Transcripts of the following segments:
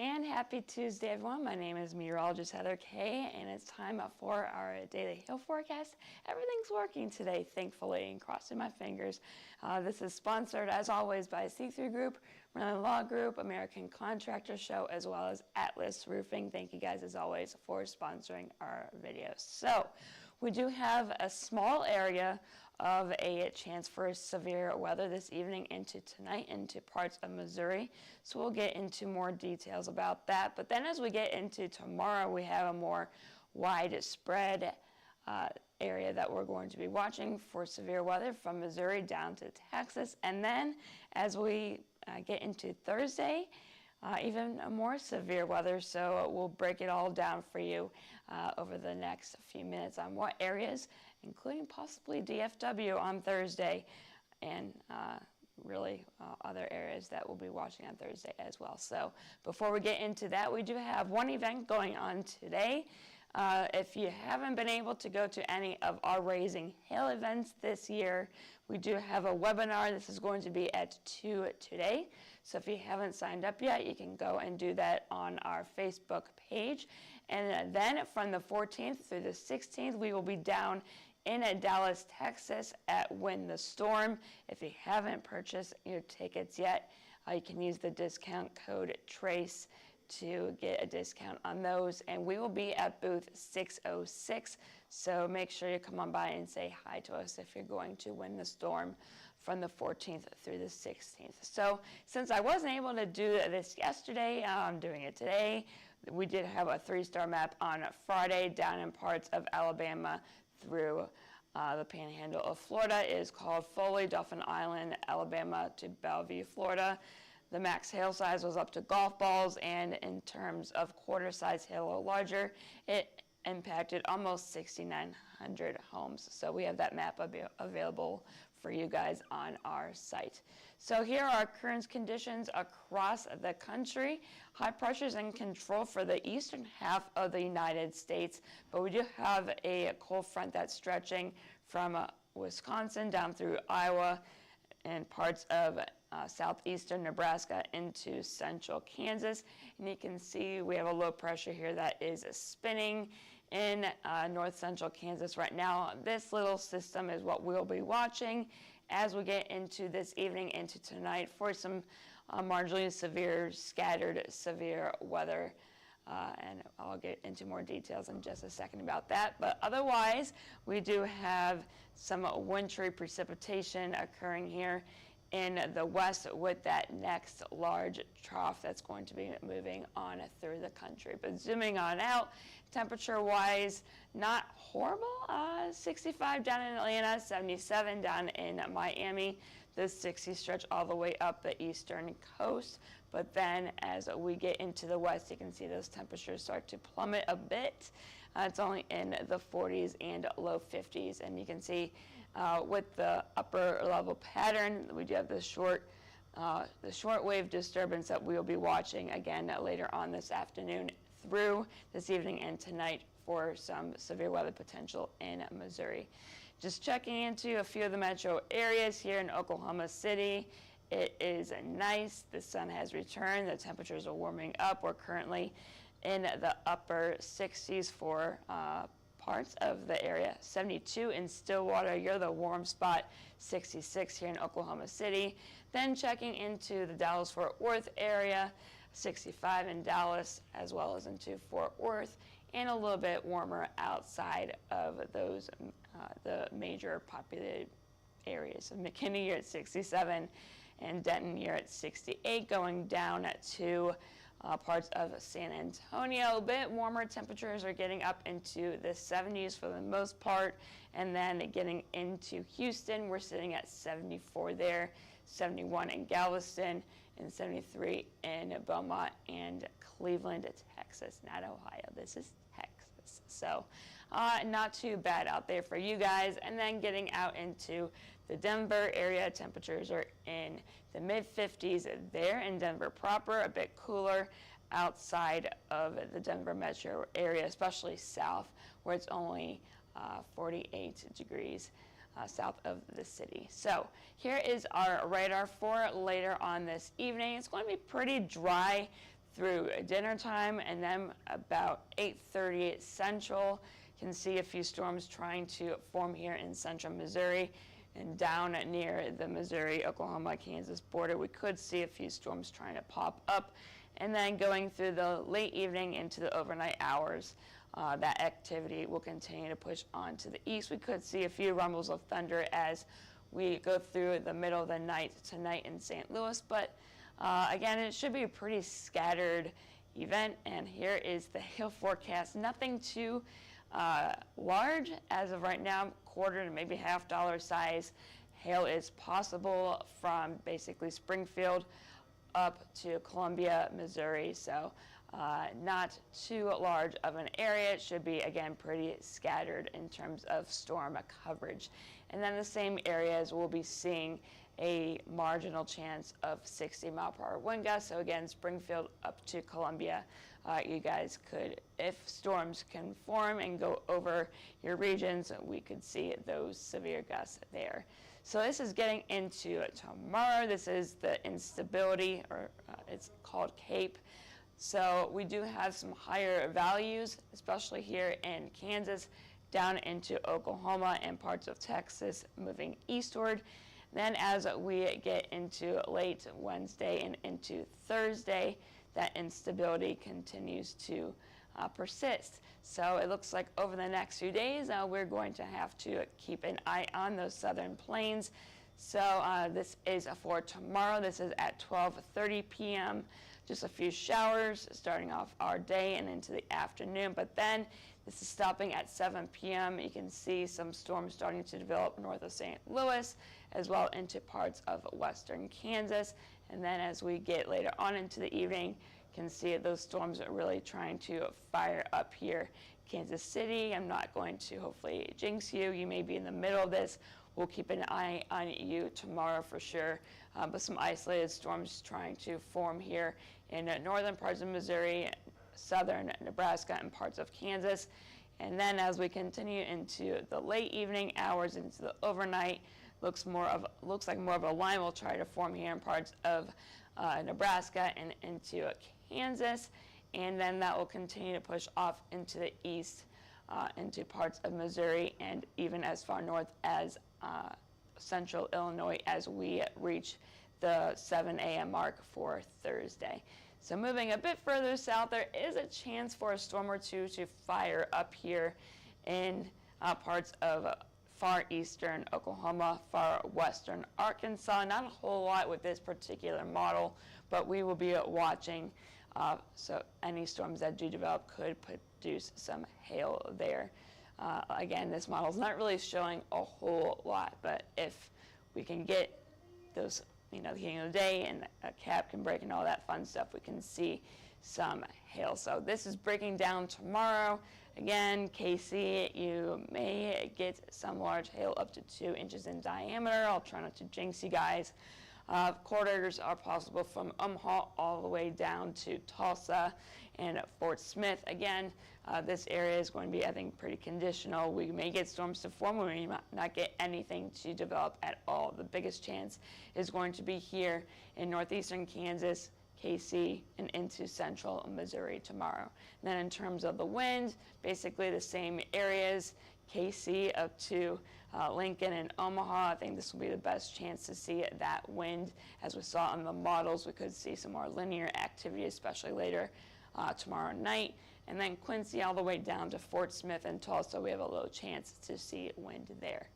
And happy Tuesday, everyone. My name is meteorologist Heather Kay, and it's time for our daily hail forecast. Everything's working today, thankfully, and crossing my fingers. This is sponsored, as always, by C3 Group, Maryland Law Group, American Contractor Show, as well as Atlas Roofing. Thank you guys, as always, for sponsoring our videos. So, we do have a small area of a chance for severe weather this evening into tonight into parts of Missouri. So we'll get into more details about that. But then as we get into tomorrow, we have a more widespread area that we're going to be watching for severe weather from Missouri down to Texas. And then as we get into Thursday, even more severe weather, so we'll break it all down for you over the next few minutes on what areas, including possibly DFW on Thursday, and really other areas that we'll be watching on Thursday as well. So before we get into that, we do have one event going on today. If you haven't been able to go to any of our Raising Hail events this year, we do have a webinar. This is going to be at 2 today. So if you haven't signed up yet, you can go and do that on our Facebook page. And then from the 14th through the 16th, we will be down in Dallas, Texas at Win the Storm. If you haven't purchased your tickets yet, you can use the discount code TRACE to get a discount on those. And we will be at booth 606. So make sure you come on by and say hi to us if you're going to Win the Storm from the 14th through the 16th. So since I wasn't able to do this yesterday, I'm doing it today. We did have a 3-star map on Friday down in parts of Alabama through the panhandle of Florida. It is called Foley, Dauphin Island, Alabama to Bellevue, Florida. The max hail size was up to golf balls, and in terms of quarter-size hail or larger, it impacted almost 6,900 homes. So we have that map available for you guys on our site. So here are our current conditions across the country. High pressures in control for the eastern half of the United States, but we do have a cold front that's stretching from Wisconsin down through Iowa and parts of southeastern Nebraska into central Kansas. And you can see we have a low pressure here that is spinning in north central Kansas right now. This little system is what we'll be watching as we get into this evening into tonight for some marginally severe, scattered severe weather. And I'll get into more details in just a second about that. But otherwise, we do have some wintry precipitation occurring here in the west with that next large trough that's going to be moving on through the country. But zooming on out, temperature-wise, not horrible. 65 down in Atlanta, 77 down in Miami. The 60s stretch all the way up the eastern coast. But then as we get into the west, you can see those temperatures start to plummet a bit. It's only in the 40s and low 50s. And you can see with the upper level pattern, we do have the short wave disturbance that we'll be watching again later on this afternoon through this evening and tonight for some severe weather potential in Missouri. Just checking into a few of the metro areas here in Oklahoma City. It is nice. The sun has returned. The temperatures are warming up. We're currently in the upper 60s for parts of the area. 72 in Stillwater. You're the warm spot. 66 here in Oklahoma City. Then checking into the Dallas-Fort Worth area. 65 in Dallas as well as into Fort Worth. And a little bit warmer outside of those the major populated areas. So McKinney, you're at 67, and Denton, you're at 68, going down to parts of San Antonio. A bit warmer temperatures are getting up into the 70s for the most part, and then getting into Houston, we're sitting at 74 there, 71 in Galveston, and 73 in Beaumont and Cleveland, Texas, not Ohio. This is Texas. So not too bad out there for you guys. And then getting out into the Denver area, temperatures are in the mid-50s there in Denver proper, a bit cooler outside of the Denver metro area, especially south, where it's only 48 degrees south of the city. So here is our radar for later on this evening. It's going to be pretty dry through dinner time, and then about 8:30 Central, can see a few storms trying to form here in central Missouri and down near the Missouri, Oklahoma, Kansas border. We could see a few storms trying to pop up, and then going through the late evening into the overnight hours, that activity will continue to push on to the east. We could see a few rumbles of thunder as we go through the middle of the night tonight in St. Louis, but again, it should be a pretty scattered event. And here is the hail forecast. Nothing too large as of right now, quarter to maybe $half size hail is possible from basically Springfield up to Columbia, Missouri. So not too large of an area. It should be, again, pretty scattered in terms of storm coverage. And then the same areas we'll be seeing a marginal chance of 60-mile-per-hour wind gusts. So again, Springfield up to Columbia, you guys could, if storms can form and go over your regions, we could see those severe gusts there. So this is getting into tomorrow. This is the instability, or it's called CAPE. So we do have some higher values, especially here in Kansas, down into Oklahoma and parts of Texas, moving eastward. Then as we get into late Wednesday and into Thursday, that instability continues to persist. So it looks like over the next few days, we're going to have to keep an eye on those southern plains. So this is for tomorrow. This is at 12:30 p.m. Just a few showers starting off our day and into the afternoon, but then this is stopping at 7 p.m. You can see some storms starting to develop north of St. Louis, as well into parts of western Kansas. And then as we get later on into the evening, you can see those storms are really trying to fire up here. Kansas City, I'm not going to hopefully jinx you. You may be in the middle of this. We'll keep an eye on you tomorrow for sure. But some isolated storms trying to form here in northern parts of Missouri, southern Nebraska, and parts of Kansas. And then as we continue into the late evening hours, into the overnight, looks like more of a line will try to form here in parts of Nebraska and into Kansas. And then that will continue to push off into the east, into parts of Missouri, and even as far north as central Illinois as we reach the 7 a.m. mark for Thursday. So moving a bit further south, there is a chance for a storm or two to fire up here in parts of far eastern Oklahoma, far western Arkansas. Not a whole lot with this particular model, but we will be watching. So any storms that do develop could produce some hail there. Again, this model is not really showing a whole lot, but if we can get those, the heating of the day and a cap can break and all that fun stuff, we can see some hail. So this is breaking down tomorrow. Again, KC, you may get some large hail up to 2 inches in diameter. I'll try not to jinx you guys. Quarters are possible from Omaha all the way down to Tulsa and Fort Smith. Again, this area is going to be, I think, pretty conditional. We may get storms to form, we may not get anything to develop at all. The biggest chance is going to be here in northeastern Kansas, KC, and into central Missouri tomorrow. And then in terms of the wind, basically the same areas, KC up to Lincoln and Omaha. I think this will be the best chance to see that wind. As we saw on the models, we could see some more linear activity, especially later tomorrow night. And then Quincy all the way down to Fort Smith and Tulsa, we have a low chance to see wind there.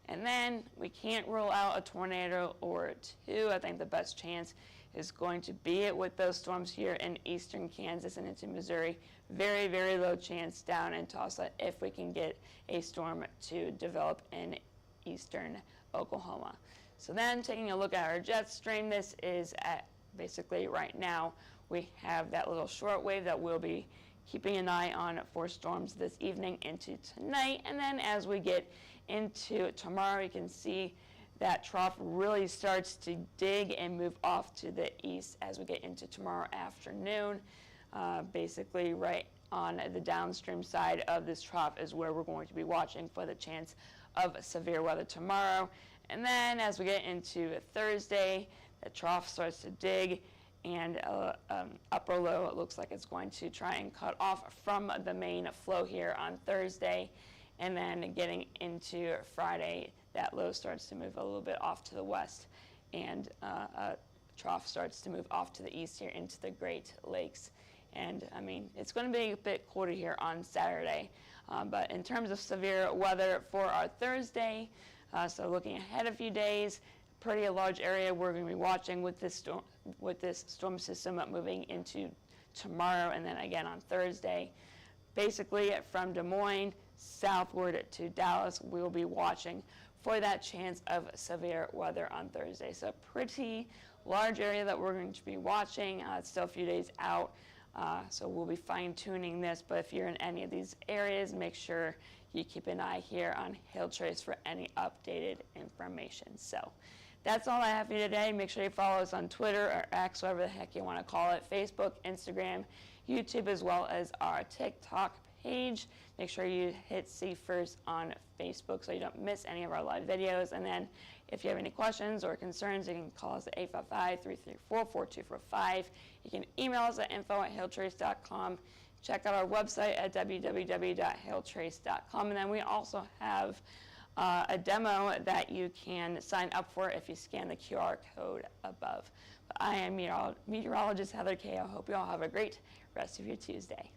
And then we can't rule out a tornado or two. I think the best chance is going to be it with those storms here in eastern Kansas and into Missouri. Very, very low chance down in Tulsa if we can get a storm to develop in eastern Oklahoma. So then taking a look at our jet stream, this is at basically right now we have that little short wave that we'll be keeping an eye on for storms this evening into tonight. And then as we get into tomorrow, you can see that trough really starts to dig and move off to the east as we get into tomorrow afternoon. Basically right on the downstream side of this trough is where we're going to be watching for the chance of severe weather tomorrow. And then as we get into Thursday, the trough starts to dig, and upper low, it looks like it's going to try and cut off from the main flow here on Thursday. And then getting into Friday, that low starts to move a little bit off to the west, and trough starts to move off to the east here into the Great Lakes. And I mean, it's going to be a bit colder here on Saturday. But in terms of severe weather for our Thursday, so looking ahead a few days, pretty large area we're going to be watching with this storm system moving into tomorrow and then again on Thursday. Basically from Des Moines southward to Dallas, we'll be watching for that chance of severe weather on Thursday. So pretty large area that we're going to be watching. It's still a few days out, so we'll be fine-tuning this. But if you're in any of these areas, make sure you keep an eye here on Hail Trace for any updated information. So that's all I have for you today. Make sure you follow us on Twitter or X, whatever the heck you want to call it, Facebook, Instagram, YouTube, as well as our TikTok page. Make sure you hit see first on Facebook so you don't miss any of our live videos. And then if you have any questions or concerns, you can call us at 855-334-4245. You can email us at info@hailtrace.com. Check out our website at www.hailtrace.com. And then we also have a demo that you can sign up for if you scan the QR code above. But I am meteorologist Heather Kay. I hope you all have a great rest of your Tuesday.